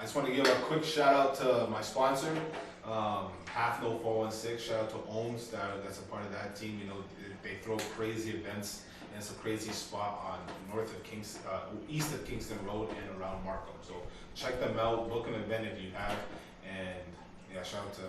just want to give a quick shout out to my sponsor, Half No 416. Shout out to Ohms, that's a part of that team. You know, they throw crazy events, and it's a crazy spot on east of Kingston Road and around Markham. So check them out, book an event if you have, and yeah, shout out to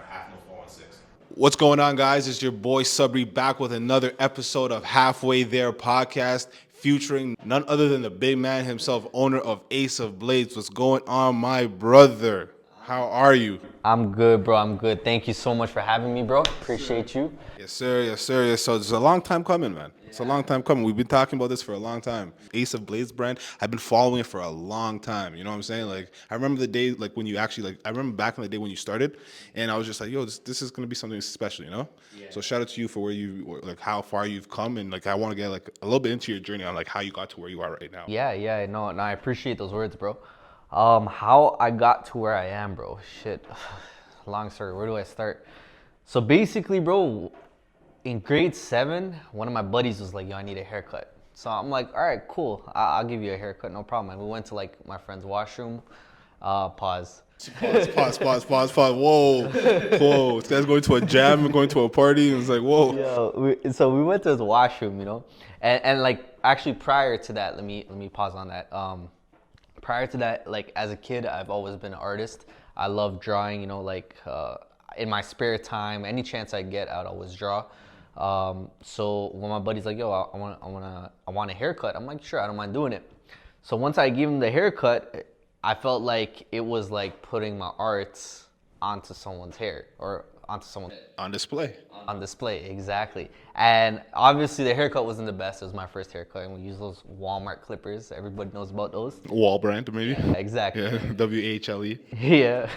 Half No 416. What's going on, guys? It's your boy Subri back with another episode of Halfway There podcast, featuring none other than the big man himself, owner of AceOfBlades. What's going on, my brother? How are you? I'm good, bro. I'm good. Thank you so much for having me, bro. Appreciate you. Yes, sir. Yes, sir. Yes, so it's a long time coming, man. It's a long time coming. We've been talking about this for a long time. AceOfBlades brand, I've been following it for a long time. You know what I'm saying? Like, I remember the day, like, when you actually, like, I remember back in the day when you started, and I was just like, yo, this is going to be something special, you know? Yeah. So shout out to you for where like, how far you've come, and, like, I want to get, like, a little bit into your journey on, like, how you got to where you are right now. Yeah. No, I appreciate those words, bro. How I got to where I am, bro. Shit. Long story. Where do I start? So basically, bro, in grade 7, one of my buddies was like, yo, I need a haircut. So I'm like, all right, cool. I'll give you a haircut, no problem. And we went to like my friend's washroom. Pause. Pause. Whoa. This guy's going to a jam and going to a party. And it's like, whoa. So we went to his washroom, you know, and like actually prior to that, let me pause on that. Prior to that, like as a kid, I've always been an artist. I love drawing, you know, like in my spare time, any chance I get, I'd always draw. So when my buddy's like, yo, I want a haircut, I'm like, sure, I don't mind doing it. So once I gave him the haircut, I felt like it was like putting my arts onto someone's hair or onto someone on display. On display, exactly. And obviously the haircut wasn't the best. It was my first haircut, and we use those Walmart clippers. Everybody knows about those. Wall brand, maybe. Yeah, exactly. Yeah, WHLE. Yeah.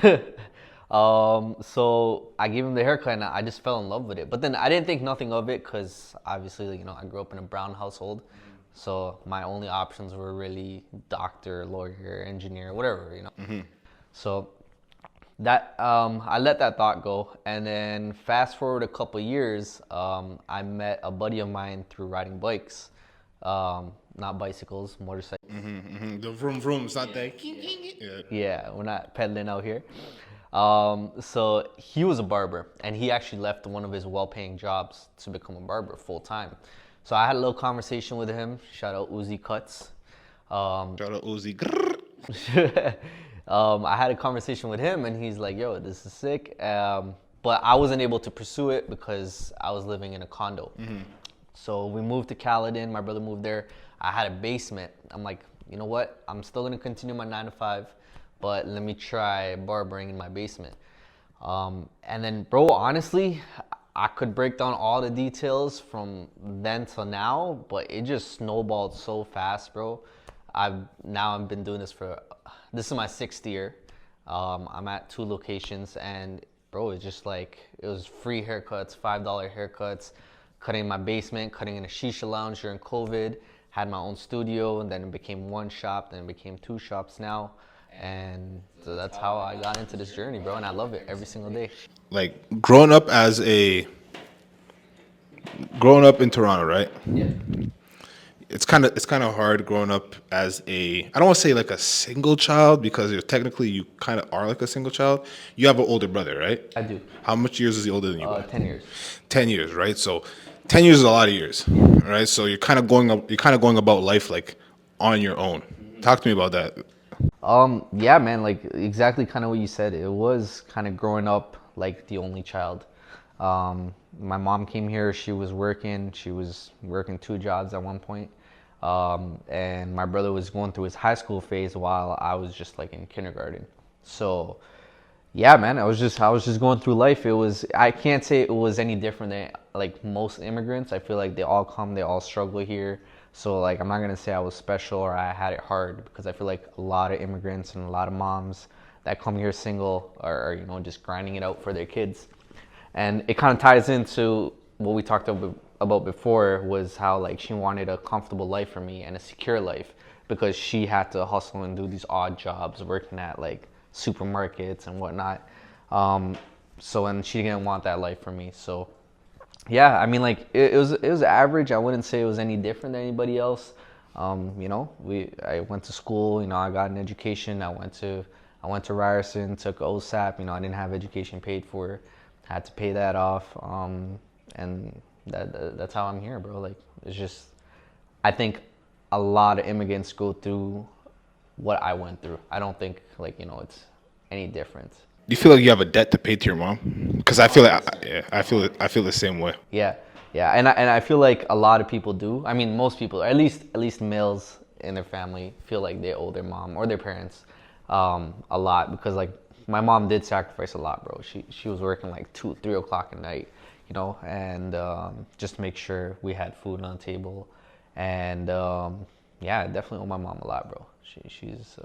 So I gave him the haircut, and I just fell in love with it. But then I didn't think nothing of it because obviously, you know, I grew up in a brown household. So my only options were really doctor, lawyer, engineer, whatever, you know. Mm-hmm. So that I let that thought go, and then fast forward a couple years, I met a buddy of mine through riding bikes, not bicycles, motorcycles. The vroom, it's not that. Yeah, we're not pedaling out here. So he was a barber, and he actually left one of his well-paying jobs to become a barber full time. So I had a little conversation with him. Shout out Uzi Cuts. Shout out Uzi. I had a conversation with him, and he's like, yo, this is sick. But I wasn't able to pursue it because I was living in a condo. Mm-hmm. So we moved to Caledon. My brother moved there. I had a basement. I'm like, you know what? I'm still going to continue my 9 to 5, but let me try barbering in my basement. And then, bro, honestly, I could break down all the details from then till now, but it just snowballed so fast, bro. I've been doing this this is my 6th year. I'm at 2 locations, and bro, it's just like, it was free haircuts, $5 haircuts, cutting in my basement, cutting in a shisha lounge during COVID, had my own studio, and then it became 1 shop, then it became 2 shops now. And so that's how I got into this journey, bro, and I love it every single day. Like growing up in Toronto, right? Yeah. It's kind of hard growing up as I don't want to say like a single child, because technically you kind of are like a single child. You have an older brother, right? I do. How much years is he older than you? 10 years. 10 years, right? So 10 years is a lot of years, right? So you're kind of going about life like on your own. Talk to me about that. Yeah, man, like exactly kind of what you said. It was kind of growing up like the only child. My mom came here. She was working 2 jobs at one point. And my brother was going through his high school phase while I was just like in kindergarten. So yeah, man, I was just going through life. I can't say it was any different than like most immigrants. I feel like they all struggle here. So like, I'm not gonna say I was special or I had it hard, because I feel like a lot of immigrants and a lot of moms that come here single are, you know, just grinding it out for their kids. And it kind of ties into what we talked about before, was how like she wanted a comfortable life for me and a secure life, because she had to hustle and do these odd jobs working at like supermarkets and whatnot. And she didn't want that life for me. So yeah, I mean, like it was average. I wouldn't say it was any different than anybody else. You know, I went to school. You know, I got an education. I went to I went to Ryerson, took OSAP. I didn't have education paid for, had to pay that off, and that's how I'm here, bro. Like, it's just, I think a lot of immigrants go through what I went through. I don't think it's any different. Do you feel like you have a debt to pay to your mom? Because I feel like I feel the same way. Yeah, and I feel like a lot of people do. I mean, most people, or at least males in their family, feel like they owe their mom or their parents a lot, because like my mom did sacrifice a lot, bro. She was working like 2-3 o'clock at night, and just to make sure we had food on the table, and yeah, I definitely owe my mom a lot, bro. She's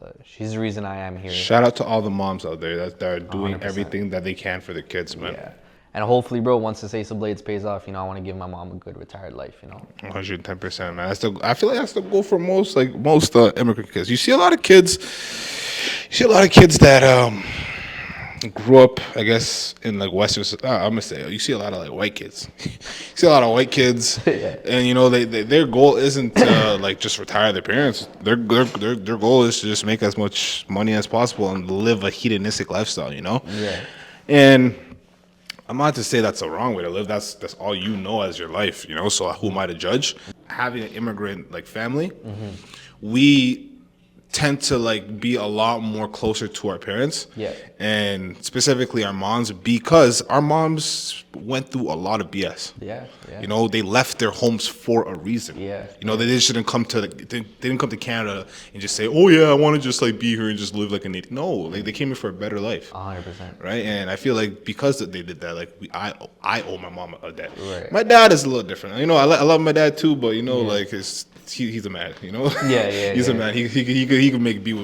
the reason I am here. Shout out to all the moms out there that are doing 100%. everything that they can for their kids, man. Yeah. And hopefully, bro, once this AceOfBlades pays off, I want to give my mom a good retired life, 110%, man. I feel like that's the goal for most immigrant kids. You see a lot of kids that grew up, I guess, in like Western. I'm gonna say you see a lot of like white kids. You see a lot of white kids, Yeah. and their goal isn't to like just retire their parents. Their goal is to just make as much money as possible and live a hedonistic lifestyle. Yeah. And I'm not to say that's a wrong way to live. That's all you know as your life. So who am I to judge? Having an immigrant like family, we tend to like be a lot more closer to our parents, and specifically our moms, because our moms went through a lot of BS. Yeah. They left their homes for a reason. They just didn't come to they didn't come to Canada and just say, oh yeah, I want to just like be here and just live like an idiot. No, like they came here for a better life. 100%. Right, and I feel like because they did that, like I owe my mom a debt. Right. My dad is a little different. I love my dad too, but like he's a man. Yeah. He's a man. He can make do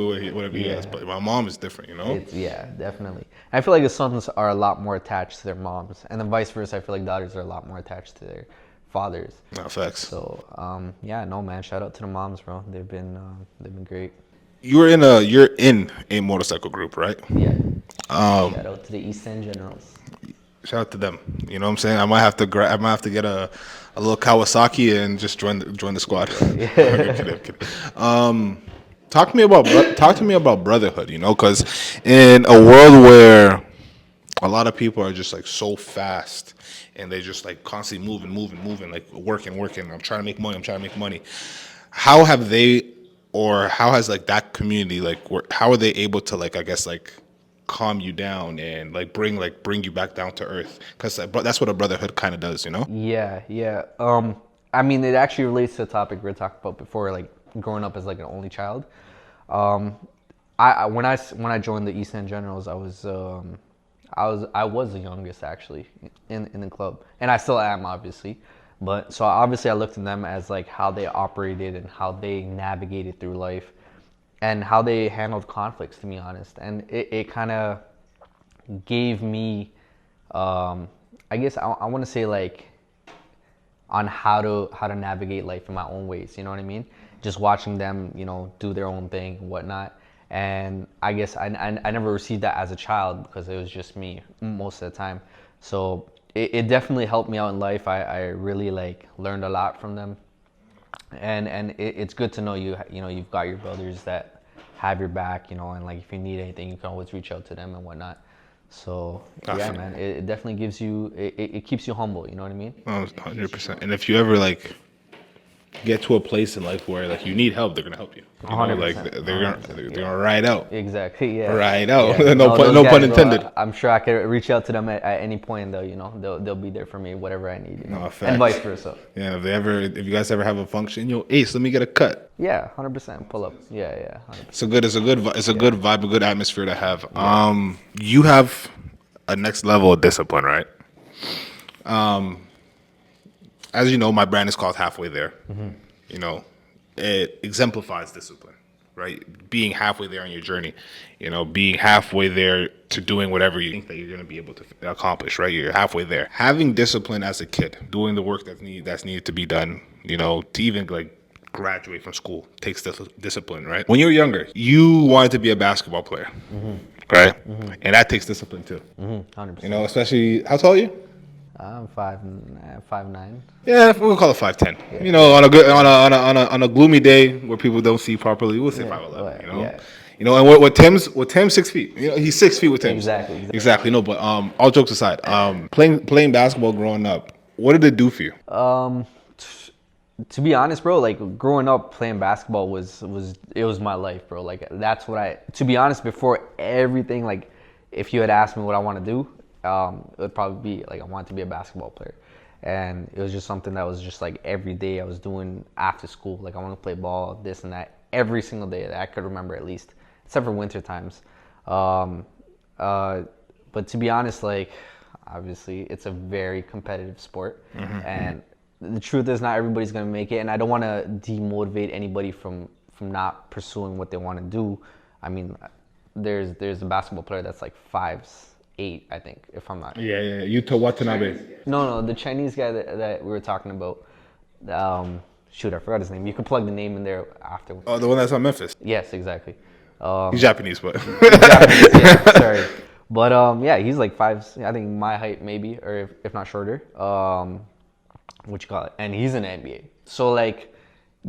with whatever he has. But my mom is different. Yeah, definitely. I feel like the sons are a lot more attached to their moms, and then vice versa. I feel like daughters are a lot more attached to their fathers. Not facts. So yeah, no man. Shout out to the moms, bro. They've been great. You're in a motorcycle group, right? Yeah. Shout out to the East End Generals. Shout out to them. You know what I'm saying? I might have to get a little Kawasaki and just join the squad. Kidding. Talk to me about brotherhood. Because in a world where a lot of people are just like so fast and they just like constantly moving, like working. I'm trying to make money. How have they, or how has like that community, like how are they able to like, I guess, like calm you down and like bring you back down to earth? Because that's what a brotherhood kind of does, Yeah. I mean, it actually relates to the topic we were talking about before, like growing up as like an only child. When I joined the East End Generals, I was the youngest actually in the club, and I still am, obviously. But so obviously I looked at them as like how they operated and how they navigated through life and how they handled conflicts, to be honest. And it kind of gave me, I guess I want to say like on how to navigate life in my own ways. You know what I mean? Just watching them, do their own thing and whatnot. And I guess I never received that as a child because it was just me most of the time. So it definitely helped me out in life. I really like learned a lot from them. And it's good to know you've got your brothers that have your back, and like if you need anything, you can always reach out to them and whatnot. So yeah, man, it definitely gives you, it keeps you humble. You know what I mean? 100%. And if you ever like get to a place in life where like you need help, they're gonna help you. 100%. Like they're gonna ride out. Exactly. Yeah. Ride out. Yeah. no pun intended. Bro, I'm sure I could reach out to them at any point, though. They'll be there for me, whatever I need. No, facts. And vice versa. Yeah. If you guys ever have a function, Ace, let me get a cut. Yeah, 100%. Pull up. Yeah. 100%. It's a good vibe, a good atmosphere to have. You have a next level of discipline, right? As you know, my brand is called Halfway There. Mm-hmm. It exemplifies discipline, right? Being halfway there on your journey, being halfway there to doing whatever you think that you're going to be able to accomplish, right? You're halfway there. Having discipline as a kid, doing the work that's needed to be done, to even like graduate from school takes discipline, right? When you were younger, you wanted to be a basketball player, right? Mm-hmm. And that takes discipline too. 100%. Especially, how tall are you? I'm 5'9". Yeah, we'll call it 5'10". Yeah. On a gloomy day where people don't see properly, we'll say 5'11". You know, and what Tim's 6 feet. You know, he's 6 feet with Tim. Exactly. No, but all jokes aside, playing basketball growing up, what did it do for you? To be honest, bro, like growing up playing basketball was my life, bro. Like that's what to be honest, before everything, like if you had asked me what I want to do, it would probably be like I wanted to be a basketball player. And it was just something that was just like every day I was doing after school. Like I want to play ball, this and that, every single day that I could remember at least, except for winter times. But to be honest, like obviously it's a very competitive sport, and the truth is not everybody's gonna make it. And I don't want to demotivate anybody from not pursuing what they want to do. I mean, there's a basketball player that's like 5'8", I think, if I'm not. Yeah. Yuta Watanabe. No, the Chinese guy that we were talking about. Shoot, I forgot his name. You can plug the name in there after. Oh, the one that's on Memphis. Yes, exactly. He's Japanese, but. Japanese, yeah, sorry. But yeah, he's like I think my height maybe, or if not shorter. What you call it? And he's in the NBA. So like,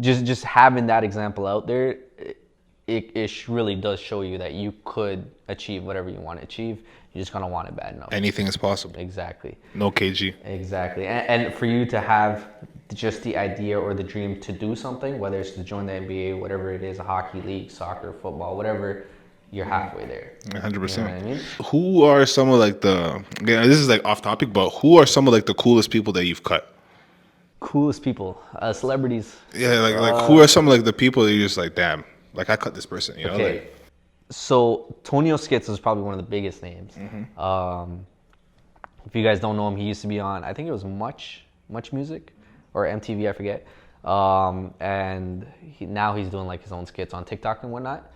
just having that example out there, it really does show you that you could achieve whatever you want to achieve. You just gonna want it bad enough. Anything is possible. Exactly. No KG. Exactly. And for you to have just the idea or the dream to do something, whether it's to join the NBA, whatever it is, a hockey league, soccer, football, whatever, you're halfway there. 100%. You know what I mean? Who are some of like this is like off topic, but who are some of like the coolest people that you've cut? Coolest people, celebrities. Yeah, like who are some of like the people that you're just like, damn, like I cut this person, you know? Okay. Like, so Tonio Skits is probably one of the biggest names. If you guys don't know him, he used to be on, I think it was Much Music or MTV, I forget. And now he's doing like his own skits on TikTok and whatnot.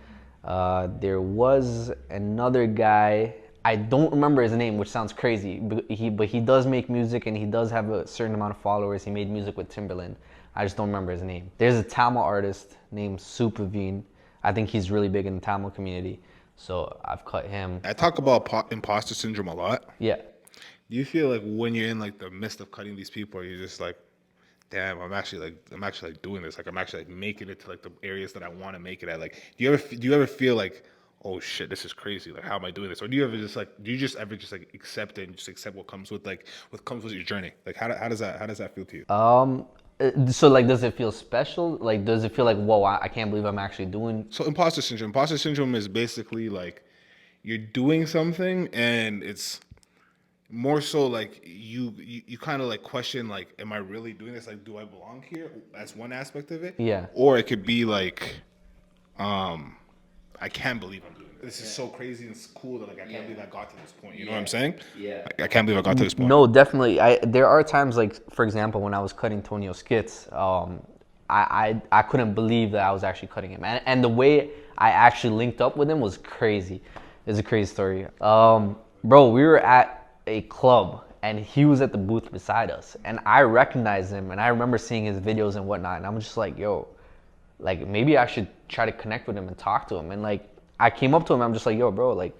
There was another guy, I don't remember his name, which sounds crazy, but he does make music and he does have a certain amount of followers. He made music with Timberland. I just don't remember his name. There's a Tamil artist named Supaveen. I think he's really big in the Tamil community, so I've cut him. I talk about imposter syndrome a lot. Yeah. Do you feel like when you're in like the midst of cutting these people, you're just like, damn, I'm actually like doing this. Like I'm actually like making it to like the areas that I want to make it at. Like, do you ever feel like, oh shit, this is crazy. Like, how am I doing this? Or do you ever just like accept it and just accept what comes with your journey? Like, how does that feel to you? So like, does it feel special? Like, does it feel like, whoa, I can't believe I'm actually doing? So imposter syndrome. Imposter syndrome is basically like you're doing something and it's more so like you kind of like question like, am I really doing this? Like, do I belong here? That's one aspect of it. Yeah. Or it could be like, I can't believe I'm doing this. This is so crazy and it's cool that like I can't believe I got to this point. You know what I'm saying? Yeah. Like, I can't believe I got to this point. No, definitely. There are times like, for example, when I was cutting Tonio Skits, I couldn't believe that I was actually cutting him, and the way I actually linked up with him was crazy. It's a crazy story. Bro, we were at a club and he was at the booth beside us and I recognized him and I remember seeing his videos and whatnot and I'm just like, yo, like maybe I should try to connect with him and talk to him. And like I came up to him, I'm just like, yo bro, like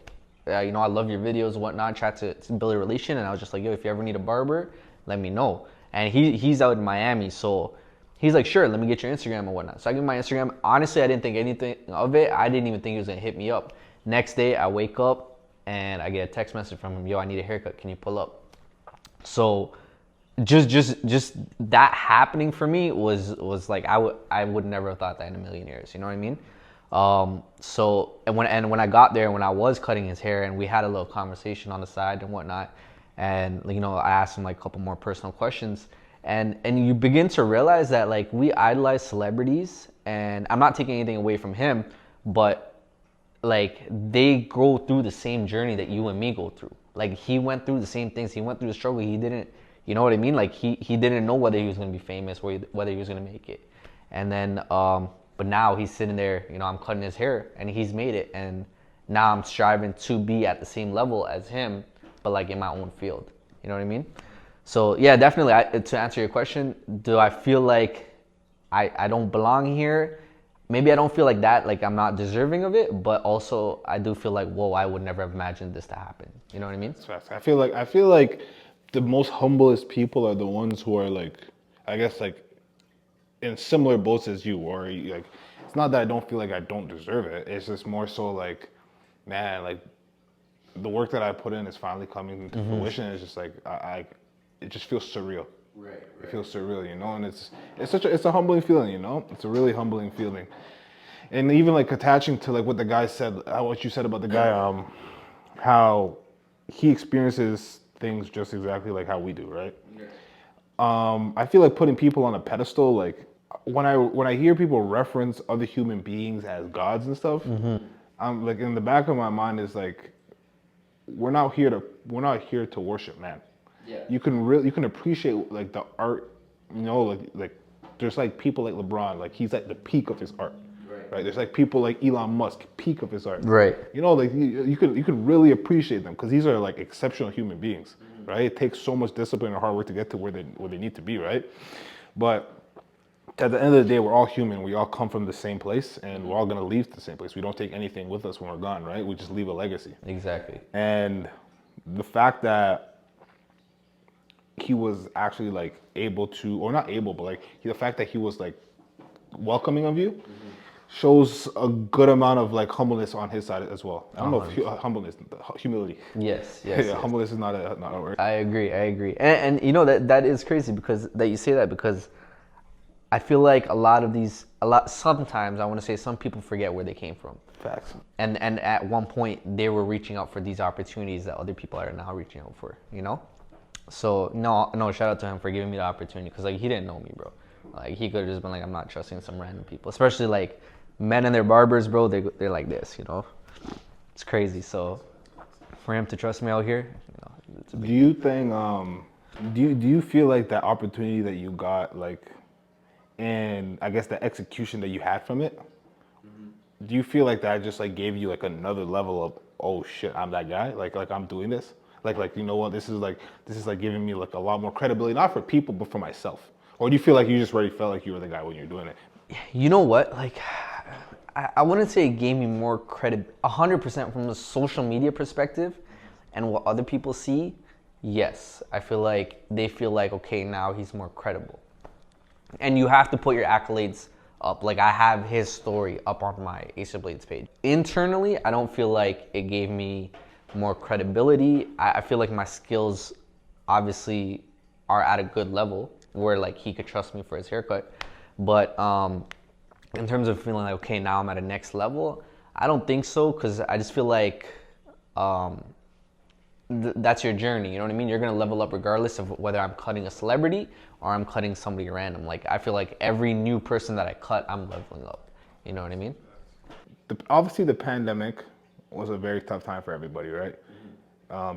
you know, I love your videos and whatnot, try to build a relation. And I was just like, yo, if you ever need a barber, let me know. And he's out in Miami, so he's like, sure, let me get your Instagram and whatnot. So I give him my Instagram. Honestly, I didn't think anything of it. I didn't even think he was gonna hit me up. Next day I wake up and I get a text message from him, yo, I need a haircut, can you pull up? So just that happening for me was like I would never have thought that in a million years, you know what I mean? So when I got there, when I was cutting his hair and we had a little conversation on the side and whatnot, and you know, I asked him like a couple more personal questions, and you begin to realize that like we idolize celebrities, and I'm not taking anything away from him, but like they go through the same journey that you and me go through. Like he went through the same things. He went through the struggle. He didn't, you know what I mean? Like he didn't know whether he was going to be famous or whether he was going to make it. And then, but now he's sitting there, you know, I'm cutting his hair and he's made it. And now I'm striving to be at the same level as him, but like in my own field. You know what I mean? So yeah, definitely. To answer your question, do I feel like I don't belong here? Maybe I don't feel like that, like I'm not deserving of it, but also I do feel like, whoa, I would never have imagined this to happen. You know what I mean? I feel like the most humblest people are the ones who are like, I guess like in similar boats as you, or like it's not that I don't feel like I don't deserve it. It's just more so like, man, like the work that I put in is finally coming into fruition. It's just like it just feels surreal. Right. It feels surreal, you know, and it's a humbling feeling, you know. It's a really humbling feeling, and even like attaching to like what the guy said, what you said about the guy, how he experiences things just exactly like how we do, right? Yeah. I feel like putting people on a pedestal, like when I hear people reference other human beings as gods and stuff, I'm like in the back of my mind is like, we're not here to worship man. Yeah. You can appreciate like the art, you know, like there's like people like LeBron, like he's at the peak of his art. Right. There's like people like Elon Musk, peak of his art. Right. You know, like you can really appreciate them because these are like exceptional human beings, right? It takes so much discipline and hard work to get to where they need to be, right? But at the end of the day, we're all human. We all come from the same place, and we're all gonna leave the same place. We don't take anything with us when we're gone, right? We just leave a legacy. Exactly. And the fact that he was actually like able to, or not able, but like the fact that he was like welcoming of you shows a good amount of like humbleness on his side as well. I don't know if humbleness, humility. Yes. Yeah, Yes. humbleness is not a word. I agree. And you know that is crazy because that you say that because I feel like sometimes I want to say some people forget where they came from. Facts. And at one point they were reaching out for these opportunities that other people are now reaching out for, you know? So no, shout out to him for giving me the opportunity because like he didn't know me, bro. Like he could have just been like, I'm not trusting some random people, especially like men and their barbers, bro. They're like this, you know? It's crazy. So for him to trust me out here, you know, it's a big Do you think do you feel like that opportunity that you got, like, and I guess the execution that you had from it, do you feel like that just like gave you like another level of, oh shit, I'm that guy, like I'm doing this, like you know what, this is like giving me like a lot more credibility, not for people but for myself? Or do you feel like you just already felt like you were the guy when you were doing it? You know what? Like, I wouldn't say it gave me more credit, 100% from a social media perspective and what other people see. Yes, I feel like they feel like, okay, now he's more credible. And you have to put your accolades up. Like, I have his story up on my AceOfBlades page. Internally, I don't feel like it gave me more credibility. I feel like my skills obviously are at a good level where like he could trust me for his haircut. But in terms of feeling like, okay, now I'm at a next level, I don't think so, because I just feel like that's your journey, you know what I mean? You're gonna level up regardless of whether I'm cutting a celebrity or I'm cutting somebody random. Like, I feel like every new person that I cut, I'm leveling up. You know what I mean? Obviously, the pandemic was a very tough time for everybody, right?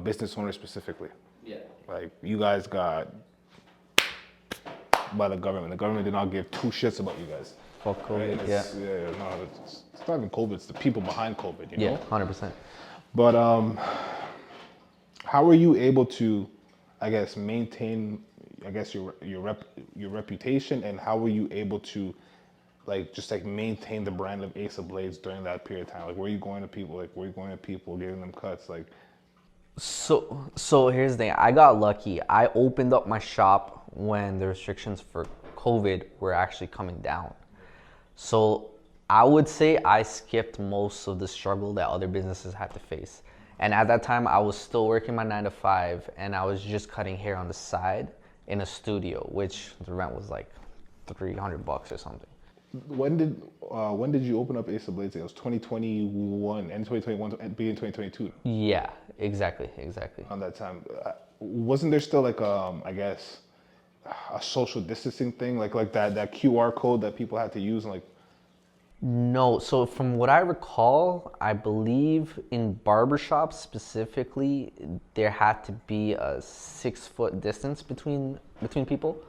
Business owners specifically. Yeah. Like, you guys got by the government. The government did not give two shits about you guys. Fuck COVID, Right? yeah. It's not even COVID, it's the people behind COVID, you know? Yeah, 100%. But how are you able to, I guess, maintain, I guess, your reputation, and how were you able to, like, just like maintain the brand of AceOfBlades during that period of time? Like, were you going to people, giving them cuts, like? So here's the thing. I got lucky. I opened up my shop when the restrictions for COVID were actually coming down. So I would say I skipped most of the struggle that other businesses had to face. And at that time, I was still working my 9 to 5, and I was just cutting hair on the side in a studio, which the rent was like $300 or something. When did you open up AceOfBlades? It was 2021, end 2021, beginning 2022. Yeah, exactly. On that time, wasn't there still like I guess a social distancing thing, like that QR code that people had to use, and like? No, so from what I recall, I believe in barbershops specifically, there had to be a 6-foot distance between people.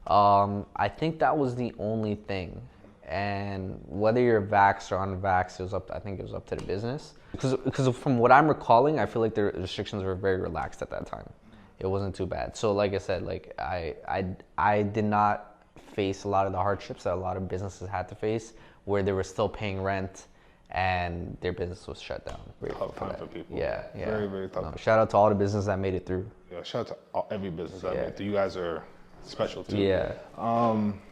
I think that was the only thing. And whether you're vaxxed or unvaxxed, I think it was up to the business. Because from what I'm recalling, I feel like the restrictions were very relaxed at that time. It wasn't too bad. So like I said, like I did not face a lot of the hardships that a lot of businesses had to face, where they were still paying rent and their business was shut down. Tough time for people. Yeah. Very, very tough. No, shout out to all the businesses that made it through. Yeah, shout out to every business that made it through. You guys are specialty. Yeah.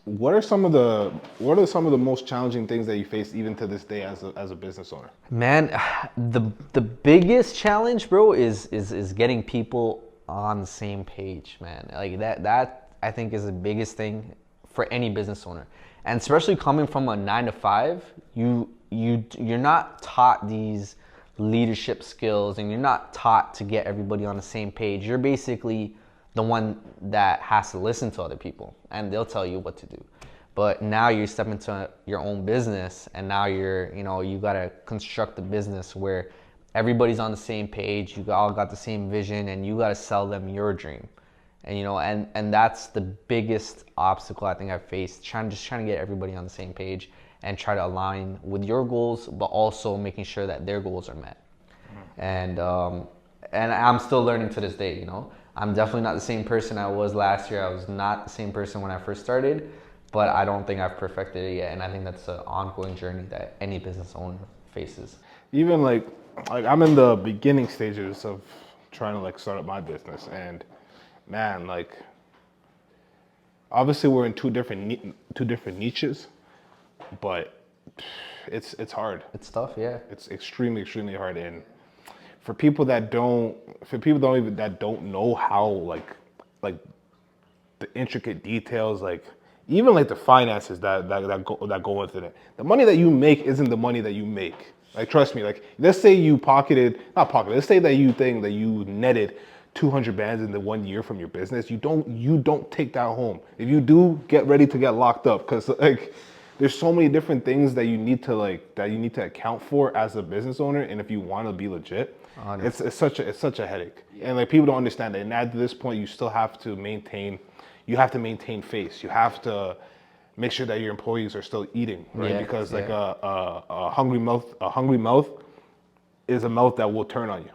What are some of the most challenging things that you face even to this day as a business owner? Man, the biggest challenge, bro, is getting people on the same page, man. Like that I think is the biggest thing for any business owner. And especially coming from a 9 to 5, you're not taught these leadership skills, and you're not taught to get everybody on the same page. You're basically the one that has to listen to other people, and they'll tell you what to do. But now you step into your own business, and now you gotta construct a business where everybody's on the same page. You all got the same vision, and you gotta sell them your dream. And that's the biggest obstacle I think I've faced. Trying to get everybody on the same page and try to align with your goals, but also making sure that their goals are met. And I'm still learning to this day. I'm definitely not the same person I was last year. I was not the same person when I first started, but I don't think I've perfected it yet. And I think that's an ongoing journey that any business owner faces. Even like I'm in the beginning stages of trying to start up my business, and man, obviously we're in two different niches, but it's hard. It's tough, yeah. It's extremely hard, and for people that don't know how like the intricate details, even the finances that go into it. The money that you make isn't the money that you make. Trust me. Let's say you let's say that you netted 200 bands in the 1 year from your business. You don't take that home. If you do, get ready to get locked up, because there's so many different things that you need to account for as a business owner, and if you want to be legit, it's such a headache. And people don't understand that. And at this point, you still have to maintain face. You have to make sure that your employees are still eating, right? Yeah, because a hungry mouth is a mouth that will turn on you.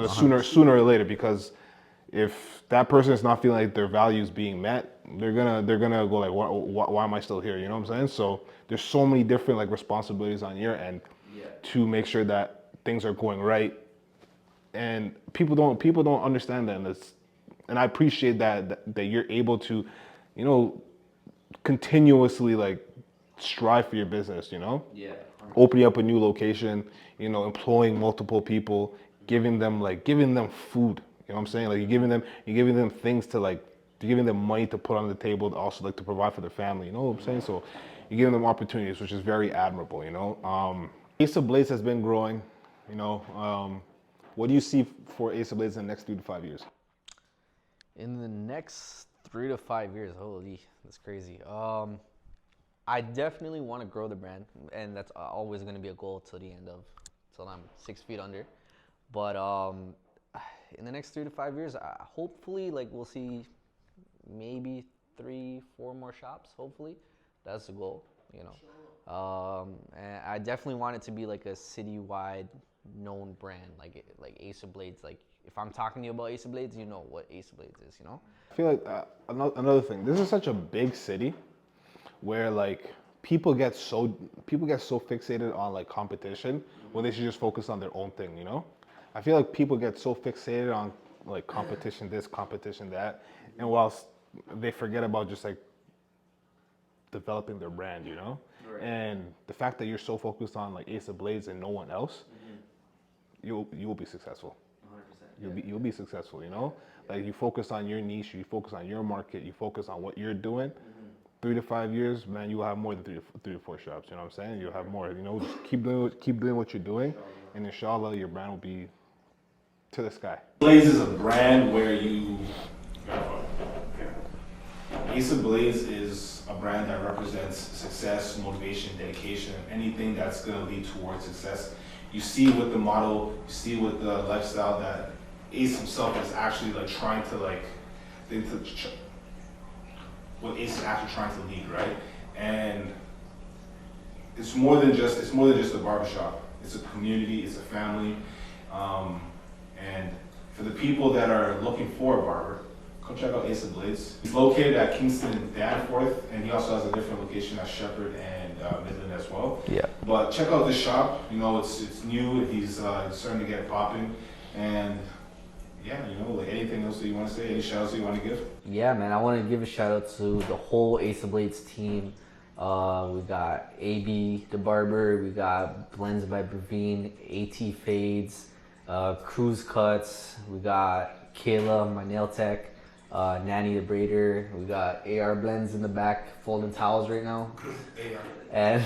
Sooner or later, because if that person is not feeling like their values being met, they're gonna go why am I still here? You know what I'm saying? So there's so many different responsibilities on your end to make sure that things are going right, and people don't understand that. And I appreciate that you're able to, continuously strive for your business. Opening up a new location, employing multiple people, giving them food. You know what I'm saying? You're giving them things to you're giving them money to put on the table, to also to provide for their family. You know what I'm saying? So you're giving them opportunities, which is very admirable. AceOfBlades has been growing. What do you see for AceOfBlades in the next 3 to 5 years? In the next 3 to 5 years, holy, that's crazy. I definitely want to grow the brand, and that's always going to be a goal till I'm 6 feet under. But in the next 3 to 5 years, hopefully, we'll see maybe 3-4 more shops. Hopefully, that's the goal. And I definitely want it to be a citywide known brand, like AceOfBlades. If I'm talking to you about AceOfBlades, you know what AceOfBlades is. I feel another thing. This is such a big city, where people get so fixated on competition when they should just focus on their own thing. I feel people get so fixated on competition this, competition that, and whilst they forget about just developing their brand. Right. And the fact that you're so focused on AceOfBlades and no one else, you will be successful. 100%. You'll be successful. You focus on your niche, you focus on your market, you focus on what you're doing. 3 to 5 years, man, you will have more than three to 4 shops. You know what I'm saying? You'll have more. Just keep doing what you're doing, and inshallah, your brand will be to the sky. Blades is a brand where AceOfBlades is a brand that represents success, motivation, dedication, anything that's going to lead towards success. You see with the model, you see with the lifestyle that Ace himself is actually trying to what Ace is actually trying to lead, right? And it's more than just a barbershop. It's a community, it's a family. And for the people that are looking for a barber, come check out AceOfBlades. He's located at Kingston and Danforth, and he also has a different location at Shepherd and Midland as well. Yeah. But check out this shop. It's new. He's starting to get it popping, and yeah, you know, like anything else that you want to say, any shout outs that you want to give? Yeah, man, I want to give a shout out to the whole Ace of Blades team. We got AB the barber, we got Blends by Bravine, AT Fades, Cruise Cuts, we got Kayla, my nail tech, Nanny the braider, we got AR Blends in the back folding towels right now, and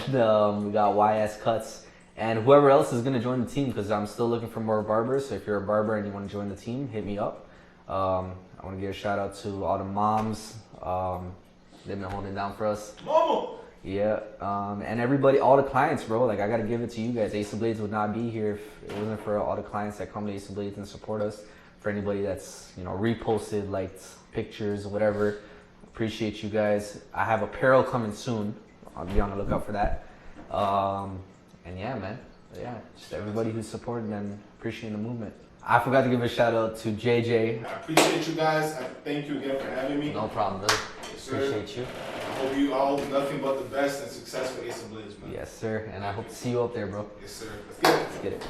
we got YS Cuts, and whoever else is gonna join the team, because I'm still looking for more barbers. So if you're a barber and you want to join the team, hit me up. I want to give a shout out to all the moms. They've been holding it down for us. Mama! Yeah, and everybody, all the clients, bro. Like, I gotta give it to you guys. Ace of Blades would not be here if it wasn't for all the clients that come to Ace of Blades and support us. For anybody that's, you know, reposted, liked pictures, whatever. Appreciate you guys. I have apparel coming soon. I'll be on the lookout for that. And yeah, man. Yeah, just everybody who's supporting and appreciating the movement. I forgot to give a shout out to JJ. I appreciate you guys. I thank you again for having me. No problem, brother. Yes, sir. Appreciate you. I hope you all nothing but the best and success for Ace of Blades, man. Yes, sir. And I hope to see you up there, bro. Yes, sir. Let's get it. Let's get it.